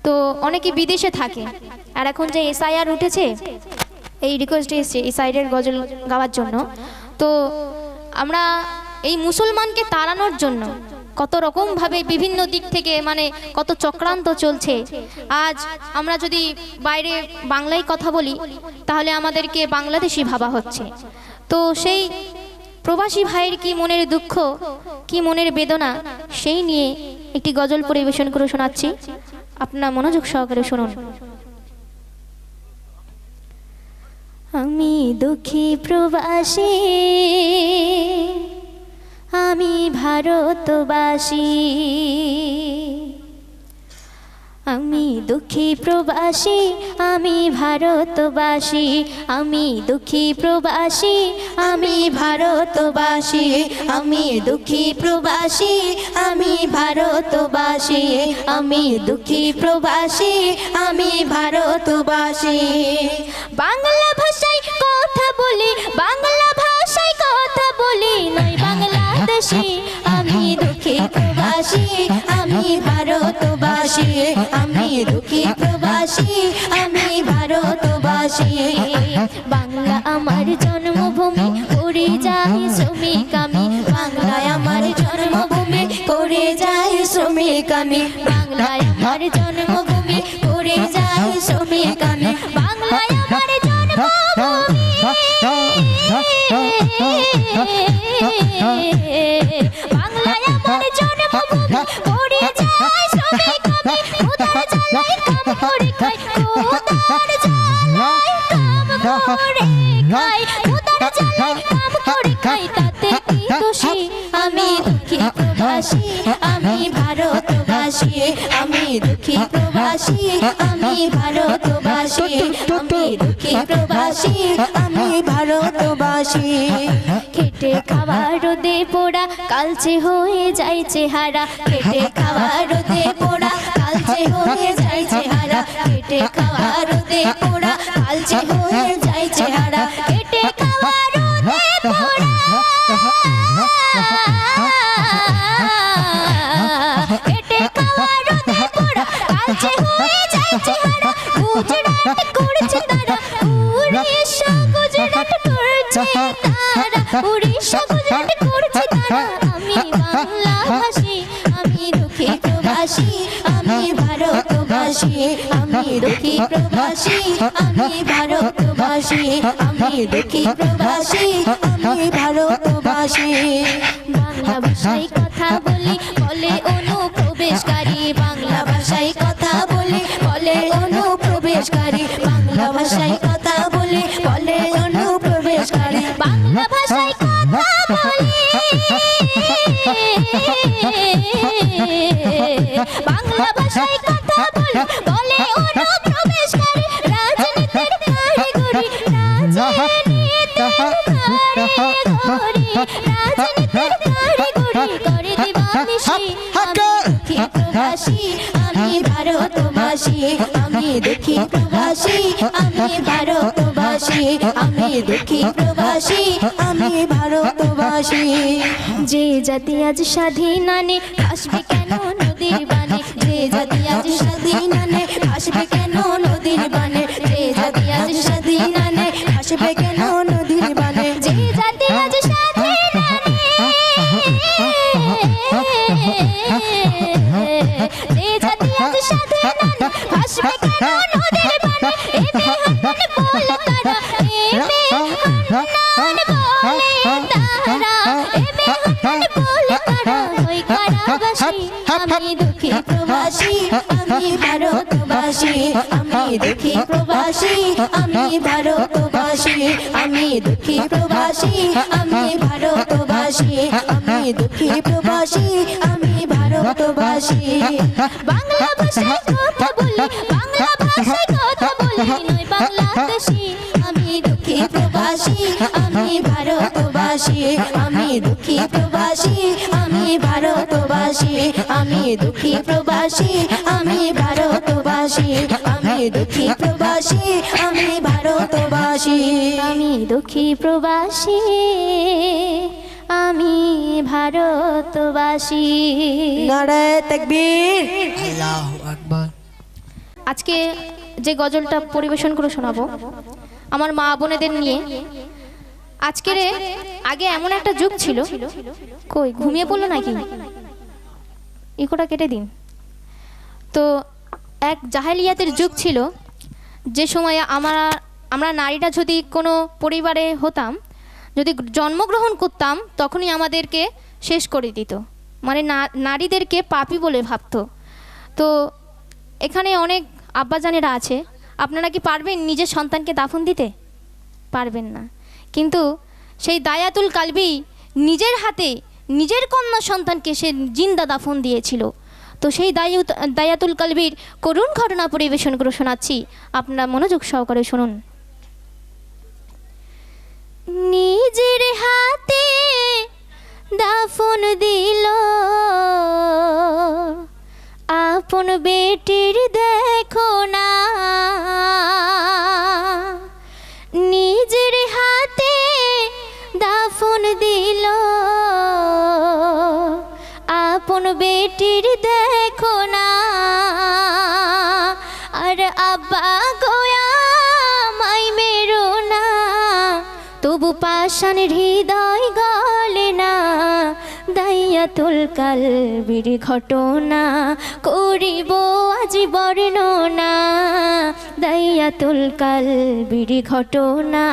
তো অনেকে বিদেশে থাকে, আর এখন যে এসআইআর উঠেছে, এই রিকোয়েস্ট এসেছে এসআইআর গজল গাওয়ার জন্য। তো আমরা এই মুসলমানকে তাড়ানোর জন্য কত রকমভাবে বিভিন্ন দিক থেকে মানে কত চক্রান্ত চলছে। আজ আমরা যদি বাইরে বাংলায় কথা বলি তাহলে আমাদেরকে বাংলাদেশি ভাবা হচ্ছে। তো সেই প্রবাসী ভাইয়ের কি মনের দুঃখ, কি মনের বেদনা, সেই নিয়ে একটি গজল পরিবেশন করে শোনাচ্ছি, আপনার মনোযোগ সহকারে শুনুন। আমি দুঃখী প্রবাসী, আমি ভারতবাসী, আমি দুঃখী প্রবাসী, আমি ভারতবাসী, আমি দুঃখী প্রবাসী, আমি ভারতবাসী, আমি দুঃখী প্রবাসী, আমি ভারতবাসী, আমি দুঃখী প্রবাসী, আমি ভারতবাসী। বাংলা ভাষায় কথা বলি, বাংলা ভাষায় কথা বলি, নই বাংলাদেশি। আমি দুঃখী প্রবাসী, আমি ভারতবাসী, আমি দুঃখী প্রবাসী, আমি ভারতবাসী। বাংলা আমার জন্মভূমি, করে যাই শ্রমিক আমি, বাংলায় আমার জন্মভূমি, করে যাই শ্রমিক আমি, বাংলায় আমার জন্মভূমি, করে যাই শ্রমিক আমি, বাংলায় আমার জন্মভূমি, বাংলায় আমার জন্মভূমি, করে যাই শ্রমিক আমি, খোদার জ্বালায় কাম করে খাই, খোদার জ্বালায় কাম করে খাই, খোদার জ্বালায় কাম করে খাই, তাতে কি দোষী? আমি দুঃখী প্রবাসী, আমি ভারতবাসী, আমি দুঃখী প্রবাসী, আমি ভারতবাসী, আমি দুঃখী প্রবাসী, আমি ভারতবাসী। খেটে খাওয়া রোদে পোড়া, কালচে হয়ে যায় চেহারা, খেটে খাওয়া রোদে পোড়া, কালচে হয়ে যায় চেহারা, খেটে খাওয়া রোদে পোড়া, কালচে হয়ে যায় চেহারা, খেটে খাওয়া রোদে পোড়া, খেটে খাওয়া রোদে পোড়া, কালচে হয়ে যায় চেহারা। গুজরাট করছে তারা, উড়িষ্যা গুজরাট করছে তারা, উড়িষ্যা গুজরাট করছে তারা। আমি বাংলাভাষী, আমি দুঃখী প্রবাসী, আমি ভারতবাসী, আমি দুঃখী প্রবাসী, আমি ভারতবাসী, আমি দুঃখী প্রবাসী, আমি ভারতবাসী। বাংলা ভাষায় কথা বলি, বলে অনুপ্রবেশকারী, বাংলা ভাষায় কথা বলি, বলে অনুপ্রবেশকারী, বাংলা ভাষায় কথা বলি, বলে অনুপ্রবেশকারী, বাংলা ভাষায় কথা বলি, বাংলা ভাষায় কথা বলি, বলে অনুপ্রবেশকারী। রাজনীতির কারিগরি, রাজনীতির কারিগরি, রাজনীতির কারিগরি করে দিবানিশি। আমি দুঃখী প্রবাসী, আমি ভারতবাসী, আমি দুঃখী প্রবাসী, আমি ভারতবাসী, আমি দুঃখী প্রবাসী, আমি ভারতবাসী। যে জাতি আজ স্বাধীন আনে, ভাসবে কেন নদীর বানে, যে জাতি আজ স্বাধীন আনে, ভাসবে কেন নদীর বানে, যে জাতি আজ স্বাধীন আনে, ভাসবে কেন নদীর বানে, যে জাতি আজ স্বাধীন আনে, যে জাতি আজ স্বাধীন আনে, ভাসবে কেন নদীর বানে। এ বেহান বল তারা, এ বেহান বলে তারা, এ বেহান বলে তারা, ওই কারাবাসী। আমি দুঃখী প্রবাসী, আমি ভারতবাসী, আমি দুঃখী প্রবাসী, আমি ভারতবাসী, আমি দুঃখী প্রবাসী, আমি ভারতবাসী, আমি দুঃখী প্রবাসী, আমি ভারতবাসী। বাংলা ভাষায় কথা বলি, বাংলা ভাষায় কথা বলি, নই বাংলাদেশি। আমি দুঃখী প্রবাসী, আমি ভারতবাসী, আমি দুঃখী প্রবাসী, আমি ভারতবাসী, আমি দুঃখী প্রবাসী, আমি ভারতবাসী, আমি দুঃখী প্রবাসী, আমি ভারতবাসী, আমি দুঃখী প্রবাসী, আমি ভারতবাসী। নারায়ে তাকবীর, আল্লাহু আকবার। আজকে যে গজলটা পরিবেশন করে শোনাবো আমার মা বোনেদের নিয়ে। আজকের আগে এমন একটা যুগ ছিল, কই ঘুমিয়ে পড়লো নাকি, ইকোটা কেটে দিন। তো এক জাহেলিয়াতের যুগ ছিল, যে সময় আমরা নারীরা যদি কোনো পরিবারে হতাম, যদি জন্মগ্রহণ করতাম, তখনই আমাদেরকে শেষ করে দিত, মানে নারীদেরকে পাপী বলে ভাবতো। তো এখানে অনেক আব্বাজানেরা আছে, আপনারা কি পারবেন নিজের সন্তানকে দাফন দিতে? পারবেন না, কিন্তু সেই দায়াতুল কালবি নিজের হাতে নিজের কন্যা সন্তানকে সে জিন্দা দাফন দিয়েছিল। তো সেই দায়াতুল কালবির করুণ ঘটনা পরিবেশন করে শোনাচ্ছি, আপনারা মনোযোগ সহকারে শুনুন। নিজের হাতে দাফন দিল আপন বেটির, দেখো না নিজের হাতে দাফন দিল আপন বেটির, দেখো না। আর আব্বা গোয়া মাই মেরো না, তবু পাষাণ হৃদয় গলে না। দায়াতুল কালবির ঘটনা করিব আজ বর্ণনা, দায়াতুল কালবির ঘটনা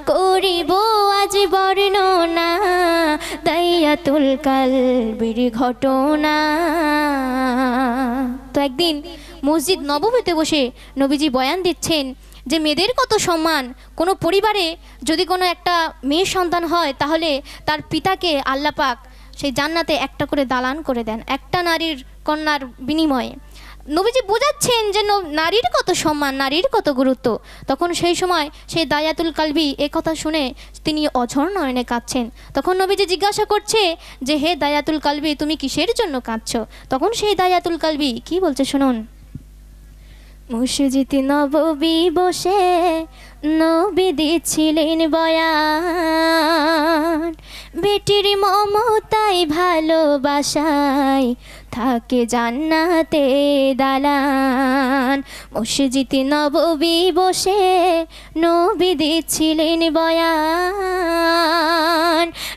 করিব আজ বর্ণনা, দায়াতুল কালবির ঘটনা। তো একদিন মসজিদ নববীতে বসে নবীজি বয়ান দিচ্ছেন যে মেয়েদের কত সম্মান। কোনো পরিবারে যদি কোনো একটা মেয়ে সন্তান হয়, তাহলে তার পিতাকে আল্লাহ পাক সেই জান্নাতে একটা করে দালান করে দেন, একটা নারীর কন্যার বিনিময়ে। নবীজি বোঝাচ্ছেন যে নারীর কত সম্মান, নারীর কত গুরুত্ব। তখন সেই সময় সেই দায়াতুল কালবি এ কথা শুনে তিনি অঝর নয়নে কাঁদছেন। তখন নবীজি জিজ্ঞাসা করছে যে হে দায়াতুল কালবি, তুমি কিসের জন্য কাঁদছো? তখন সেই দায়াতুল কালবি কি বলছে শুনুন। মসজিদ নববী বসে নবী দিচ্ছিলেন বয়ান, বেটির মমতায় ভালোবাসায় থাকে জান্নাতে দালান। মসজিদ নববী বসে নবী দিচ্ছিলেন বয়ান,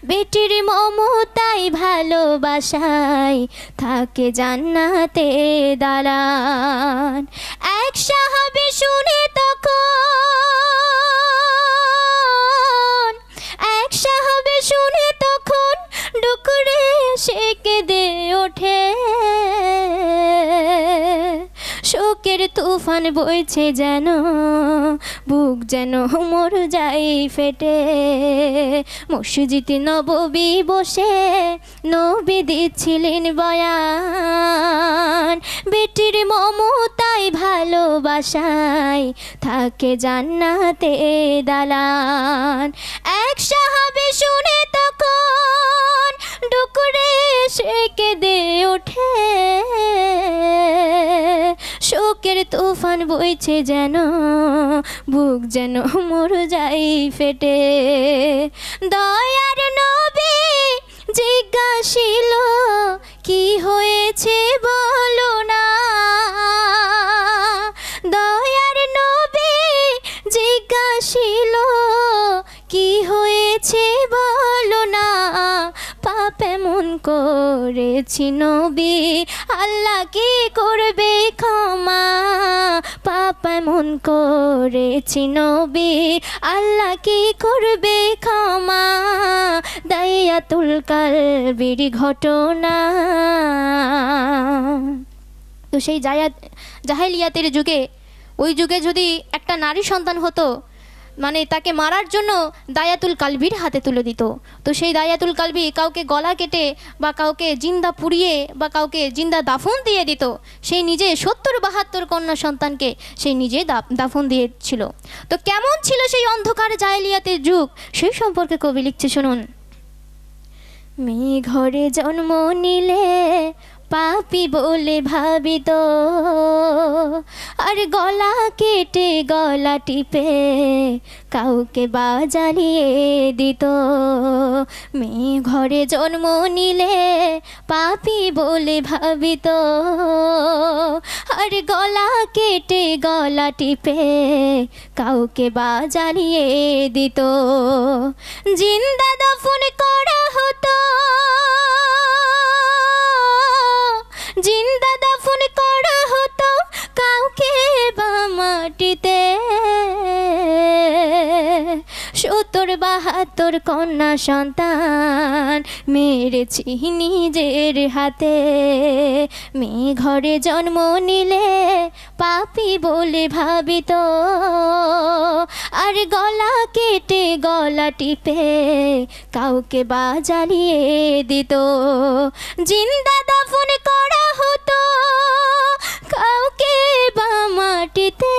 বেটির মমতায় ভালোবাসায় থাকে জান্নাতে দালান। এক সাহাবী শুনে তখন, এক সাহাবী শুনে তখন ডুকরে সে কেঁদে ওঠে। শোকের তুফান বইছে যেন, বুক যেন মোর যাই ফেটে। মসজিদ নববী বসে নবী দিচ্ছিলেন বয়ান, বেটির মমতায় ভালোবাসায় থাকে জান্নাতে দালান। এক সাহাবী শুনে তখন ডুকরে সে কেঁদে ওঠে। শোকের তুফান বইছে যেন, বুক যেন মোর যাই ফেটে। দয়ার নবী জিজ্ঞাসিল কি হয়েছে বলো না, দয়ার নবী জিজ্ঞাসিল কি হয়েছে বলো না। পাপ এমন করেছি নবী, আল্লাহ কি করবে ক্ষমা। পাপ এমন করেছি নবী, আল্লাহ কি করবে ক্ষমা। দায়াতুল কালবির ঘটনা। তো সেই জাহেলিয়াতের যুগে, ওই যুগে যদি একটা নারী সন্তান হতো, মানে তাকে মারার জন্য দায়াতুল কালবির হাতে তুলে দিত। তো সেই দায়াতুল কালবি কাউকে গলা কেটে বা কাউকে জিন্দা পুড়িয়ে বা কাউকে জিন্দা দাফন দিয়ে দিত। সেই নিজে ৭০-৭২ কন্যা সন্তানকে সেই নিজে দাফন দিয়েছিল। তো কেমন ছিল সেই অন্ধকার জাহেলিয়াতের যুগ, সেই সম্পর্কে কবি লিখছে শুনুন। মেয়ে ঘরে জন্ম নিলে পাপি বলে ভাবিত, আর গলা কেটে গলা টিপে কাউকে বা জ্বালিয়ে দিত। মেয়ে ঘরে জন্ম নিলে পাপি বলে ভাবিত, আর গলা কেটে গলা টিপে কাউকে বা জ্বালিয়ে দিত। জিন্দা দাফন করা হতো, জিন্দা দাফন করা হতো কাউকে বা মাটিতে। ৭০-৭২ কন্যা সন্তান মেরেছি নিজের হাতে। মেয়ে ঘরে জন্ম নিলে পাপি বলে ভাবিত, আর গলা কেটে গলা টিপে কাউকে বা জ্বালিয়ে দিত। জিন্দা দাফন করা হতো কাউকে বা মাটিতে।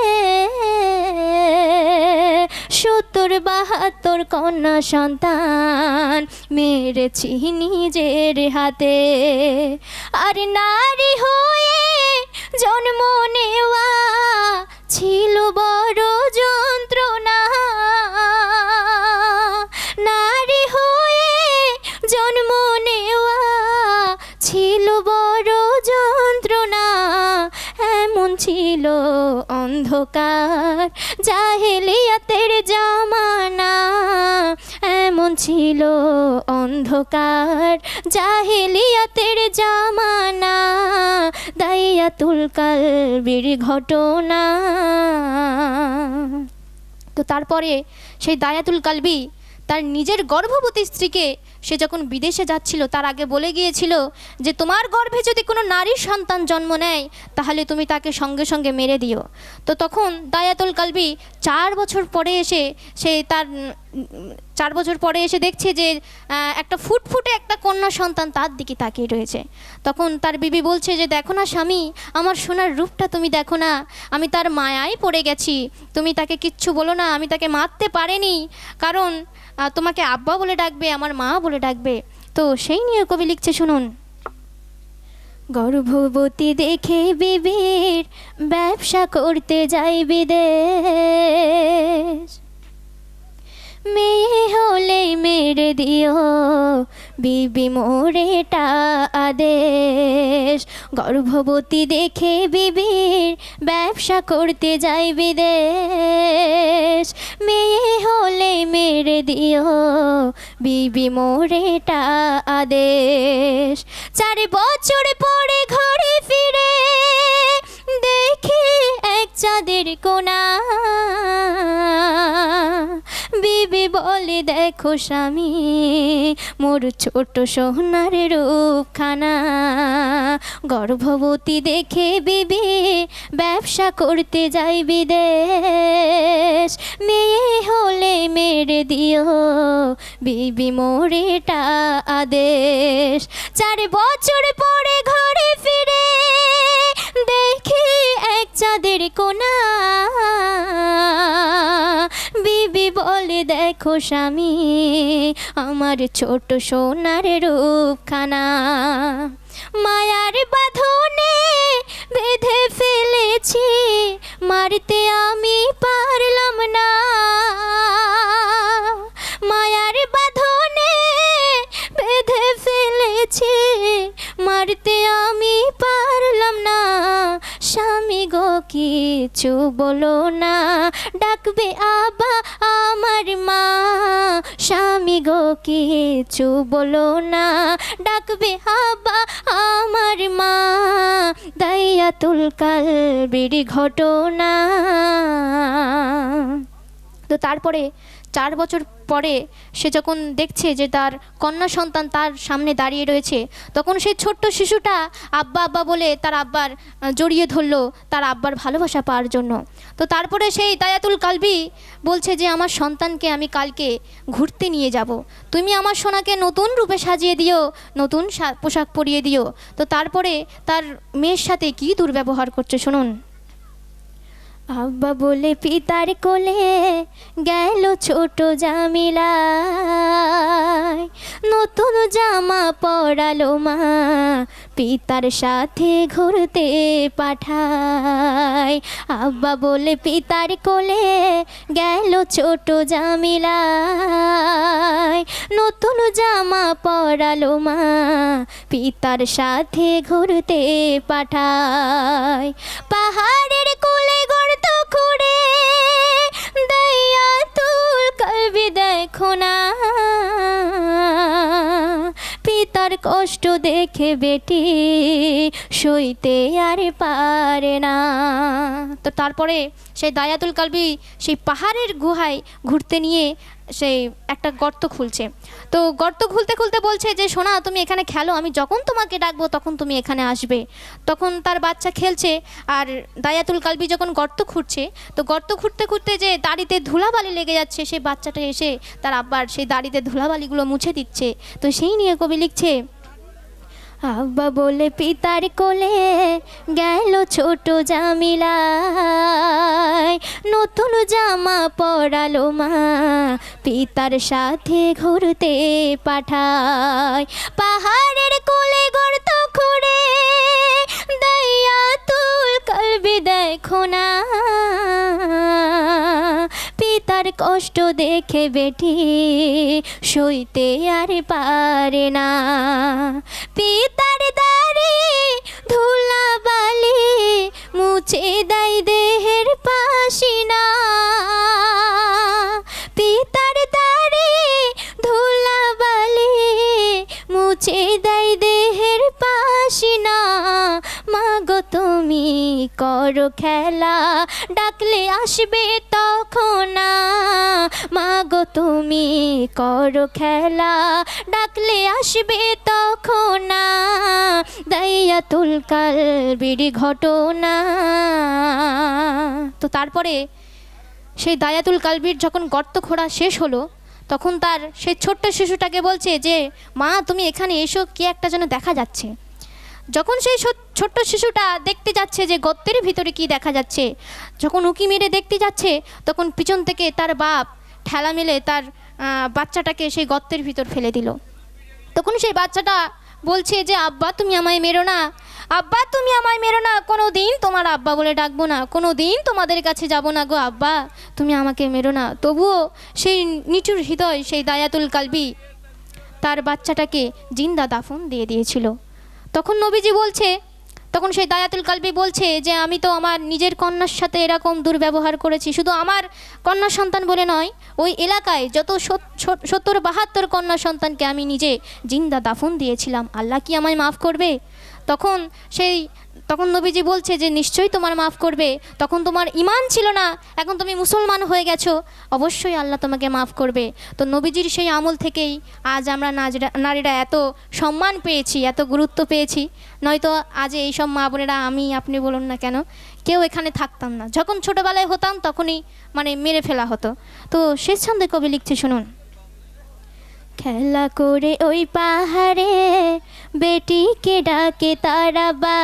৭০-৭২ কন্যা সন্তান মেরেছি নিজের হাতে। আর নারী হয়ে জন্ম নেওয়া ছিল বড় যন্ত্রণা। নারী হয়ে জন্ম নেওয়া ছিল বড় যন্ত্রণা। এমন ছিল অন্ধকার জাহেলিয়াতের জামানা, এমন ছিল অন্ধকার জাহেলিয়াতের জামানা। দাইয়াতুল কালবির ঘটনা। তো তারপরে সেই দায়াতুল কালবি তার নিজের গর্ভবতী স্ত্রীকে সে যখন বিদেশে যাচ্ছিল তার আগে বলে গিয়েছিল যে তোমার গর্ভে যদি কোনো নারীর সন্তান জন্ম নেয় তাহলে তুমি তাকে সঙ্গে সঙ্গে মেরে দিও। তো তখন দায়াতুল কালবি 4 বছর পরে এসে তার 4 বছর পরে এসে দেখছে যে একটা ফুটফুটে একটা কন্যা সন্তান তার দিকে তাকিয়ে রয়েছে। তখন তার বিবি বলছে যে দেখো না স্বামী, আমার সোনার রূপটা তুমি দেখো না, আমি তার মায়ায় পড়ে গেছি, তুমি তাকে কিচ্ছু বলো না, আমি তাকে মারতে পারিনি, কারণ তোমাকে আব্বা বলে ডাকবে, আমার মা বলে ডাকবে। তো সেই নিয়ে কবি লিখছে শুনুন। গর্ভবতী দেখে বিবির ব্যবসা করতে যাই বিদেশ। মেয়ে হলে মেরে দিও বিবি মোরেটা আদেশ। গর্ভবতী দেখে বিবির ব্যবসা করতে যাই বিদেশ। মেয়ে হলে মেরে দিও বিবি মোরেটা আদেশ। 4 বছর পরে ঘরে ফিরে দেখি এক চাঁদের কোনা। বিবি বলে দেখো স্বামী মোর ছোট সোনার রূপখানা। গর্ভবতী দেখে বিবি ব্যবসা করতে যাই বিদেশ। মেয়ে হলে মেরে দিও বিবি মোরেটা আদেশ। 4 বছর পরে ঘরে ফিরে দেখি এক চাঁদের কোনা। বিবি বলে দেখো স্বামী আমার ছোট সোনার রূপখানা। মায়ার বাঁধনে বেঁধে ফেলেছি মারতে আমি পারলাম না। মায়ার বাঁধনে বেঁধে ফেলেছি মারতে আমি পারলাম না। স্বামী গো কিছু বলো না ডাকবে আবা আমার মা। স্বামী গো কিছু বলো না ডাকবে আবা আমার মা। দাইয়াতুল কালবির ঘটনা। তো তারপরে 4 বছর পরে সে যখন দেখছে যে তার কন্যা সন্তান তার সামনে দাঁড়িয়ে রয়েছে, তখন সেই ছোট্ট শিশুটা আব্বা আব্বা বলে তার আব্বার জড়িয়ে ধরলো তার আব্বার ভালোবাসা পাওয়ার জন্য। তো তারপরে সেই দায়াতুল কালবি বলছে যে আমার সন্তানকে আমি কালকে ঘুরতে নিয়ে যাব, তুমি আমার সোনাকে নতুন রূপে সাজিয়ে দিও, নতুন পোশাক পরিয়ে দিও। তো তারপরে তার মেয়ের সাথে কী দুর্ব্যবহার করছে শুনুন। আব্বা বলে পিতার কোলে গেল ছোট জামিলায়, নতুন জামা পরালো মা পিতার সাথে ঘুরতে পাঠায়। আব্বা বলে পিতার কোলে গেল ছোট জামিলায়, নতুন জামা পরালো মা পিতার সাথে ঘুরতে পাঠায়। পাহাড়ের কোলে গর্ত খুঁড়ে দায়াতুল কলবি দেখো না, পিতার কষ্ট দেখে বেটি সইতে আর পারে না। তো তারপরে সেই দায়াতুল কলবি সেই পাহাড়ের গুহায় ঘুরতে নিয়ে সেই একটা গর্ত খুলছে। তো গর্ত খুলতে খুলতে বলছে যে সোনা তুমি এখানে খেলো, আমি যখন তোমাকে ডাকবো তখন তুমি এখানে আসবে। তখন তার বাচ্চা খেলছে আর দায়াতুল কলবি যখন গর্ত খুঁড়ছে, তো গর্ত খুঁড়তে খুঁড়তে যে দাড়িতে ধুলাবালি লেগে যাচ্ছে, সেই বাচ্চাটা এসে তার আব্বার সেই দাড়িতে ধুলাবালিগুলো মুছে দিচ্ছে। তো সেই নিয়ে কবি লিখছে, আব্বা বলে পিতার কোলে গেল ছোট জামিলায়, নতুন জামা পরালো মা পিতার সাথে ঘুরতে পাঠায়। পাহাড়ের কোলে গর্ত খুঁড়ে দায়াতুল কলবি দেখো না, পিতার কষ্ট দেখে বেটি সইতে আর পারে না। পিতার দাড়ি ধুলাবালি মুছে দেয় দেহের পাসিনা, পিতার দাড়ি ধুলাবালি মুছে দেয় দেহের পাসিনা। মাগো তুমি করো খেলা ডাকলে আসবে তখন না, মাগো তুমি করো খেলা ডাকলে আসবে তখন না, দায়াতুল কলবির ঘটনা। তো তারপরে সেই দায়াতুল কলবির যখন গর্ত খোঁড়া শেষ হলো, তখন তার সেই ছোট্ট শিশুটাকে বলছে যে মা তুমি এখানে এসো, কে একটা যেন দেখা যাচ্ছে। যখন সেই ছোট্ট শিশুটা দেখতে যাচ্ছে যে গর্তের ভিতরে কি দেখা যাচ্ছে, যখন উঁকি মেরে দেখতে যাচ্ছে, তখন পিছন থেকে তার বাপ ঠেলা মেলে তার বাচ্চাটাকে সেই গর্তের ভিতর ফেলে দিল। তখন সেই বাচ্চাটা বলছে যে আব্বা তুমি আমায় মেরো না, আব্বা তুমি আমায় মেরো না, কোনো দিন তোমার আব্বা বলে ডাকবো না, কোনো দিন তোমাদের কাছে যাব না গো আব্বা, তুমি আমাকে মেরো না। তবুও সেই নিচুর হৃদয় সেই দায়াতুল কলবি তার বাচ্চাটাকে জিন্দা দাফন দিয়ে দিয়েছিল। তখন নবীজি বলছে, তখন সেই দায়াতুল কলবি বলছে যে আমি তো আমার নিজের কন্যার সাথে এরকম দুর্ব্যবহার করেছি, শুধু আমার কন্যা সন্তান বলে নয়, ওই এলাকায় যত 70-72 কন্যা সন্তানকে আমি নিজে জিন্দা দাফন দিয়েছিলাম, আল্লাহ কি আমায় মাফ করবে? তখন নবীজি বলছে যে নিশ্চয়ই তোমার মাফ করবে, তখন তোমার ঈমান ছিল না, এখন তুমি মুসলমান হয়ে গেছো, অবশ্যই আল্লাহ তোমাকে মাফ করবে। তো নবীজির সেই আমল থেকেই আজ আমরা নারীরা এত সম্মান পেয়েছি, এত গুরুত্ব পেয়েছি, নয়তো আজ এইসব মা বোনেরা আমি আপনি বলুন না কেন কেউ এখানে থাকতাম না। যখন ছোটোবেলায় হতাম তখনই মেরে ফেলা হতো। তো শেষ ছন্দে কবি লিখছে শুনুন, খেলা করে ওই পাহাড়ে বেটিকে ডাকে তারা বা,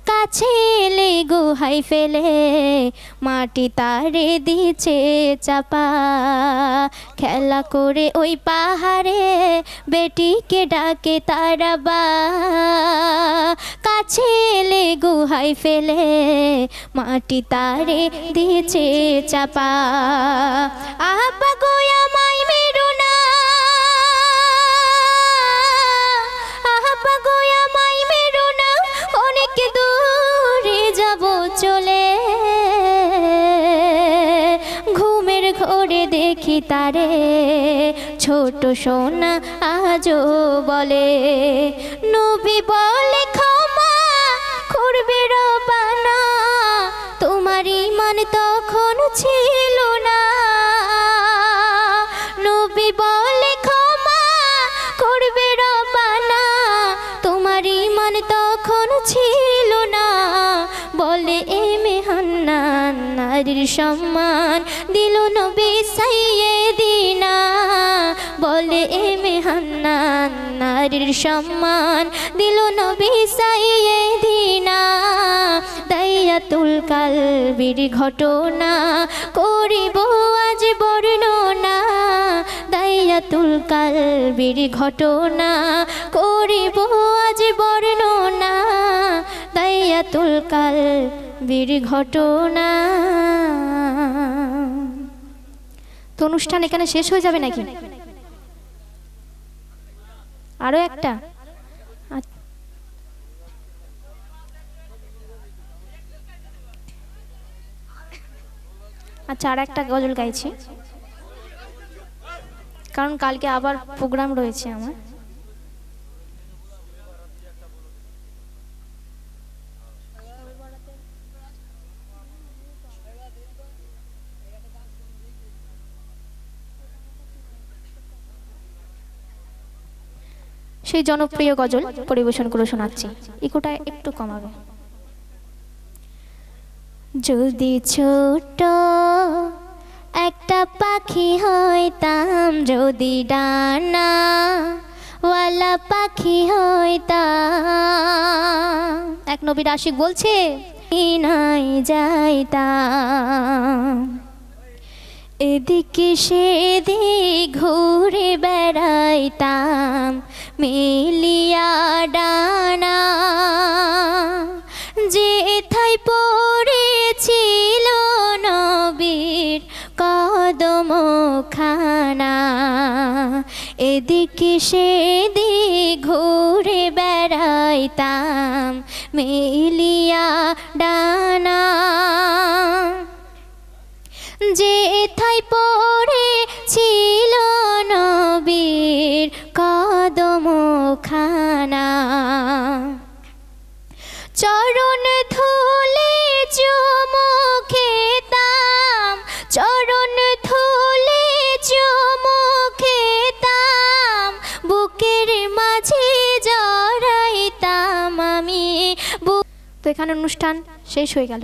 কাছে এলে গুহাই ফেলে মাটি তারে দিছে চাপা। খেলা করে ওই পাহাড়ে বেটিকে ডাকে তারা বা, কাছে এলে গুহাই ফেলে মাটি তারে দিছে চাপা। আব্বা গো আমায় মেরো না, আব্বা গো আমায় মেরো না, অনেক দূরে যাব চলে, ঘুমের ঘোরে দেখি তারে ছোট সোনা আজও বলে। নবী বলে ক্ষমা করবে রব্বানা, তোমার ঈমান তখন ছিল না। নবী বলে ক্ষমা করবে রব্বানা, তোমার ঈমান তখন ছিল না। বলে এ মেহান্নান নারীর সম্মান দিল নবী সাইয়েদিনা, বলে এ মেহান্নান নারীর সম্মান দিল নবী সাইয়েদিনা। দাইয়াতুল কালবির ঘটনা করিব আজ বর্ণনা, দাইয়াতুল কালবির ঘটনা করিব আজ বর্ণনা, দাইয়াতুল কালবির ঘটনা। তো অনুষ্ঠান এখানে শেষ হয়ে যাবে নাকি? আরো একটা? আচ্ছা, আর একটা গজল গাইছি, কারণ কালকে আবার প্রোগ্রাম রয়েছে আমার। সেই জনপ্রিয় গজল পরিবেশন করে শোনাচ্ছি, ইকোটা একটু কমাবে। যদি ছোট একটা পাখি হইতাম, যদি ডানা ওয়ালা পাখি হইতাম, এক নবীর আশিক বলছে নাই যাইতাম, এদিকে সেদিক ঘুরে বেড়াইতাম মেলিয়া ডানা, যেথায় পড়েছিল নবীর কদম খানা, এদিকে সেদিক ঘুরে বেড়াইতাম মেলিয়া ডানা, যেথায় পড়েছিল নবীর কদম খানা, চরণ ধুলে চুমু খেতাম, চরণ ধুলে চুমু খেতাম, বুকের মাঝে জড়াইতাম আমি। তো এখানে অনুষ্ঠান শেষ হয়ে গেল।